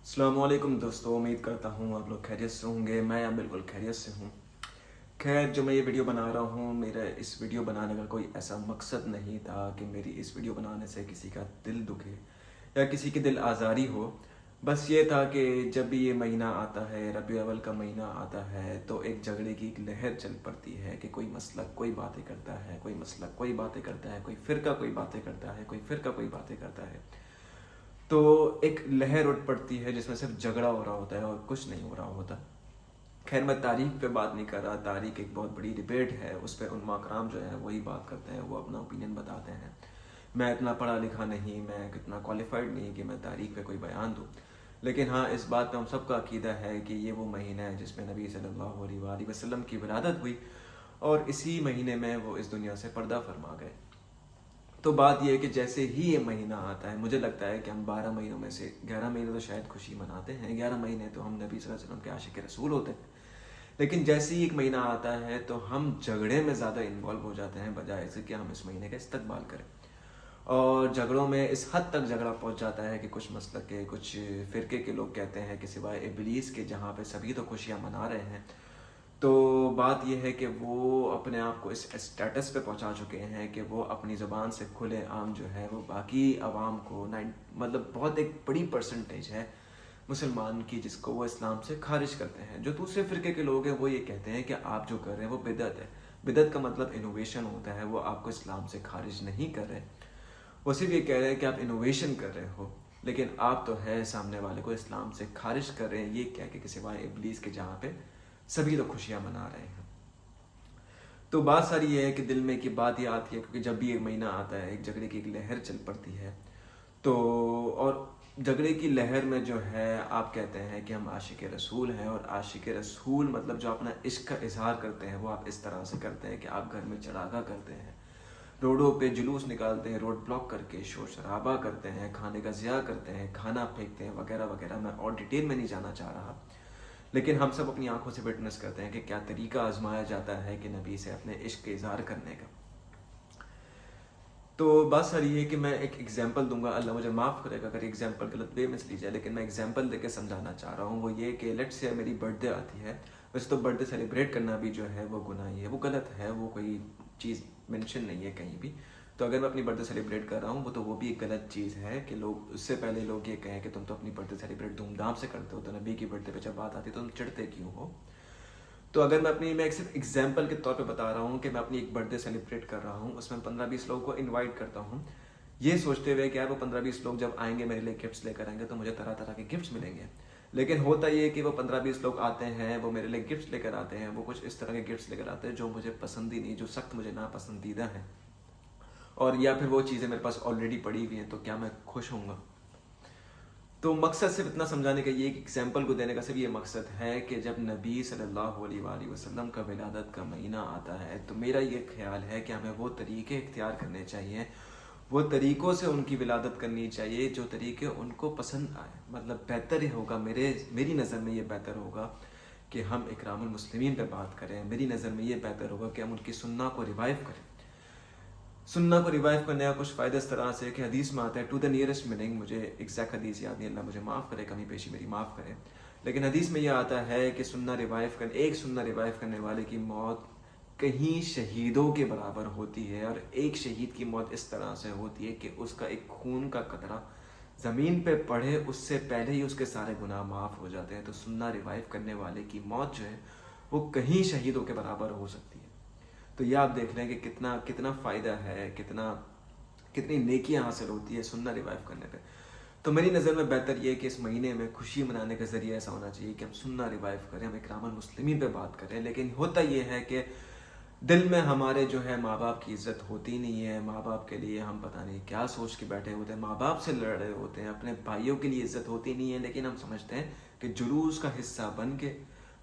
السلام علیکم دوستو، امید کرتا ہوں آپ لوگ خیریت سے ہوں گے۔ میں بالکل خیریت سے ہوں۔ خیر، جو میں یہ ویڈیو بنا رہا ہوں، میرا اس ویڈیو بنانے کا کوئی ایسا مقصد نہیں تھا کہ میری اس ویڈیو بنانے سے کسی کا دل دکھے یا کسی کی دل آزاری ہو۔ بس یہ تھا کہ جب بھی یہ مہینہ آتا ہے، ربیع الاول کا مہینہ آتا ہے، تو ایک جھگڑے کی ایک لہر چل پڑتی ہے کہ کوئی مسلک کوئی باتیں کرتا ہے، کوئی مسلک کوئی باتیں کرتا ہے، کوئی فرقہ کوئی باتیں کرتا ہے، کوئی فرقہ کوئی باتیں کرتا ہے۔ تو ایک لہر اٹھ پڑتی ہے جس میں صرف جھگڑا ہو رہا ہوتا ہے اور کچھ نہیں ہو رہا ہوتا۔ خیر، میں تاریخ پہ بات نہیں کر رہا، تاریخ ایک بہت بڑی ڈبیٹ ہے، اس پہ علماء کرام جو ہے وہی بات کرتے ہیں، وہ اپنا اوپینین بتاتے ہیں۔ میں اتنا پڑھا لکھا نہیں، میں اتنا کوالیفائڈ نہیں کہ میں تاریخ پہ کوئی بیان دوں، لیکن ہاں، اس بات پہ ہم سب کا عقیدہ ہے کہ یہ وہ مہینہ ہے جس میں نبی صلی اللہ علیہ وآلہ وسلم کی ولادت ہوئی، اور اسی مہینے میں وہ اس دنیا سے پردہ فرما گئے۔ تو بات یہ ہے کہ جیسے ہی یہ مہینہ آتا ہے، مجھے لگتا ہے کہ ہم 12 مہینوں میں سے 11 مہینے تو شاید خوشی مناتے ہیں، 11 مہینے تو ہم نبی صلی اللہ علیہ وسلم کے عاشق رسول ہوتے ہیں، لیکن جیسے ہی ایک مہینہ آتا ہے تو ہم جھگڑے میں زیادہ انوالو ہو جاتے ہیں بجائے اس کہ ہم اس مہینے کا استقبال کریں۔ اور جھگڑوں میں اس حد تک جھگڑا پہنچ جاتا ہے کہ کچھ مسلک کے، کچھ فرقے کے لوگ کہتے ہیں کہ سوائے ابلیس کے جہاں پہ سبھی تو خوشیاں منا رہے ہیں، تو بات یہ ہے کہ وہ اپنے آپ کو اس اسٹیٹس پہ پہنچا چکے ہیں کہ وہ اپنی زبان سے کھلے عام جو ہے وہ باقی عوام کو مطلب بہت ایک بڑی پرسنٹیج ہے مسلمان کی جس کو وہ اسلام سے خارج کرتے ہیں۔ جو دوسرے فرقے کے لوگ ہیں وہ یہ کہتے ہیں کہ آپ جو کر رہے ہیں وہ بدعت ہے۔ بدعت کا مطلب انوویشن ہوتا ہے، وہ آپ کو اسلام سے خارج نہیں کر رہے، وہ صرف یہ کہہ رہے ہیں کہ آپ انوویشن کر رہے ہو، لیکن آپ تو ہے سامنے والے کو اسلام سے خارج کر رہے ہیں، یہ کہہ کے کہ سوائے ابلیس کے جہاں پہ سبھی لوگ خوشیاں منا رہے ہیں۔ تو بات ساری یہ ہے کہ دل میں کی بات یہ آتی ہے، کیونکہ جب بھی ایک مہینہ آتا ہے ایک جھگڑے کی ایک لہر چل پڑتی ہے، تو اور جھگڑے کی لہر میں جو ہے آپ کہتے ہیں کہ ہم عاشق رسول ہیں، اور عاشق رسول مطلب جو اپنا عشق کا اظہار کرتے ہیں وہ آپ اس طرح سے کرتے ہیں کہ آپ گھر میں چراغاں کرتے ہیں، روڈوں پہ جلوس نکالتے ہیں، روڈ بلاک کر کے شور شرابہ کرتے ہیں، کھانے کا ضیاع کرتے ہیں، کھانا پھینکتے ہیں وغیرہ وغیرہ۔ میں اور ڈیٹیل میں نہیں جانا چاہ رہا، لیکن ہم سب اپنی آنکھوں سے وٹنس کرتے ہیں کہ کیا طریقہ آزمایا جاتا ہے کہ نبی سے اپنے عشق کے اظہار کرنے کا۔ تو بات ساری یہ ہے کہ میں ایک ایگزامپل دوں گا، اللہ مجھے معاف کرے گا اگر ایگزامپل غلط وے میں لی جائے، لیکن میں ایگزامپل دے کے سمجھانا چاہ رہا ہوں۔ وہ یہ کہ لیٹ سے میری برتھ ڈے آتی ہے، ویسے تو برتھ ڈے سیلیبریٹ کرنا بھی جو ہے وہ گناہ ہی ہے، وہ غلط ہے، وہ کوئی چیز مینشن نہیں ہے کہیں بھی۔ تو اگر میں اپنی برتھ ڈے سیلیبریٹ کر رہا ہوں وہ بھی ایک غلط چیز ہے کہ لوگ اس سے پہلے لوگ یہ کہیں کہ تم تو اپنی برتھ ڈے سیلیبریٹ دھوم دھام سے کرتے ہو، تو نبی کی برتھ ڈے پہ جب بات آتی ہے تو تم چڑھتے کیوں ہو؟ تو اگر میں ایک صرف ایگزامپل کے طور پہ بتا رہا ہوں کہ میں اپنی ایک برتھ ڈے سیلیبریٹ کر رہا ہوں، اس میں 15-20 لوگوں کو انوائٹ کرتا ہوں، یہ سوچتے ہوئے کہ یار وہ 15-20 لوگ جب آئیں گے میرے لیے گفٹس لے کر آئیں گے تو مجھے طرح طرح کے گفٹس ملیں گے، لیکن ہوتا یہ کہ وہ 15-20 لوگ آتے ہیں، وہ میرے لیے گفٹس لے کر آتے ہیں، وہ کچھ اس طرح کے گفٹس لے کر آتے ہیں جو مجھے پسند ہی نہیں، جو سخت مجھے ناپسندیدہ ہیں، اور یا پھر وہ چیزیں میرے پاس آلریڈی پڑی ہوئی ہیں، تو کیا میں خوش ہوں گا؟ تو مقصد صرف اتنا سمجھانے کا، یہ ایگزامپل کو دینے کا صرف یہ مقصد ہے کہ جب نبی صلی اللہ علیہ وآلہ وسلم کا ولادت کا مہینہ آتا ہے تو میرا یہ خیال ہے کہ ہمیں وہ طریقے اختیار کرنے چاہیے، وہ طریقوں سے ان کی ولادت کرنی چاہیے جو طریقے ان کو پسند آئے۔ مطلب بہتر یہ ہوگا، میری نظر میں یہ بہتر ہوگا کہ ہم اکرام المسلمین پہ بات کریں، میری نظر میں یہ بہتر ہوگا کہ ہم ان کی سنہ کو ریوائیو کریں۔ سننا کو ریوائیو کرنے کا کچھ فائدہ اس طرح سے کہ حدیث میں آتا ہے، ٹو دا نیئرسٹ میننگ، مجھے ایگزیکٹ حدیث یاد نہیں، اللہ مجھے معاف کرے، کمی پیشی میری معاف کرے، لیکن حدیث میں یہ آتا ہے کہ ایک سننا ریوائیو کرنے والے کی موت کہیں شہیدوں کے برابر ہوتی ہے، اور ایک شہید کی موت اس طرح سے ہوتی ہے کہ اس کا ایک خون کا قطرہ زمین پہ پڑے اس سے پہلے ہی اس کے سارے گناہ معاف ہو جاتے ہیں۔ تو سننا ریوائیو کرنے والے کی موت جو ہے وہ کہیں شہیدوں کے برابر ہو سکتی ہے۔ تو یہ آپ دیکھ رہے ہیں کہ کتنا فائدہ ہے، کتنی نیکیاں حاصل ہوتی ہے سننا ریوائیو کرنے پہ۔ تو میری نظر میں بہتر یہ ہے کہ اس مہینے میں خوشی منانے کا ذریعہ ایسا ہونا چاہیے کہ ہم سننا ریوائیو کریں، ہم اکرام المسلمین پہ بات کریں، لیکن ہوتا یہ ہے کہ دل میں ہمارے جو ہے ماں باپ کی عزت ہوتی نہیں ہے، ماں باپ کے لیے ہم پتہ نہیں کیا سوچ کے بیٹھے ہوتے ہیں، ماں باپ سے لڑ رہے ہوتے ہیں، اپنے بھائیوں کے لیے عزت ہوتی نہیں ہے، لیکن ہم سمجھتے ہیں کہ جلوس کا حصہ بن کے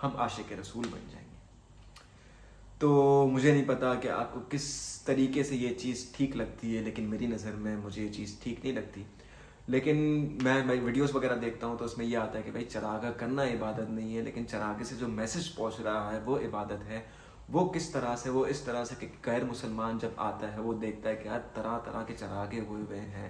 ہم عاشق رسول بن جائیں گے۔ تو مجھے نہیں پتا کہ آپ کو کس طریقے سے یہ چیز ٹھیک لگتی ہے، لیکن میری نظر میں مجھے یہ چیز ٹھیک نہیں لگتی۔ لیکن میں ویڈیوز وغیرہ دیکھتا ہوں تو اس میں یہ آتا ہے کہ بھائی چراغاں کرنا عبادت نہیں ہے، لیکن چراغے سے جو میسج پہنچ رہا ہے وہ عبادت ہے۔ وہ کس طرح سے؟ وہ اس طرح سے کہ غیر مسلمان جب آتا ہے وہ دیکھتا ہے کہ یار طرح طرح کے چراغے ہوئے ہیں،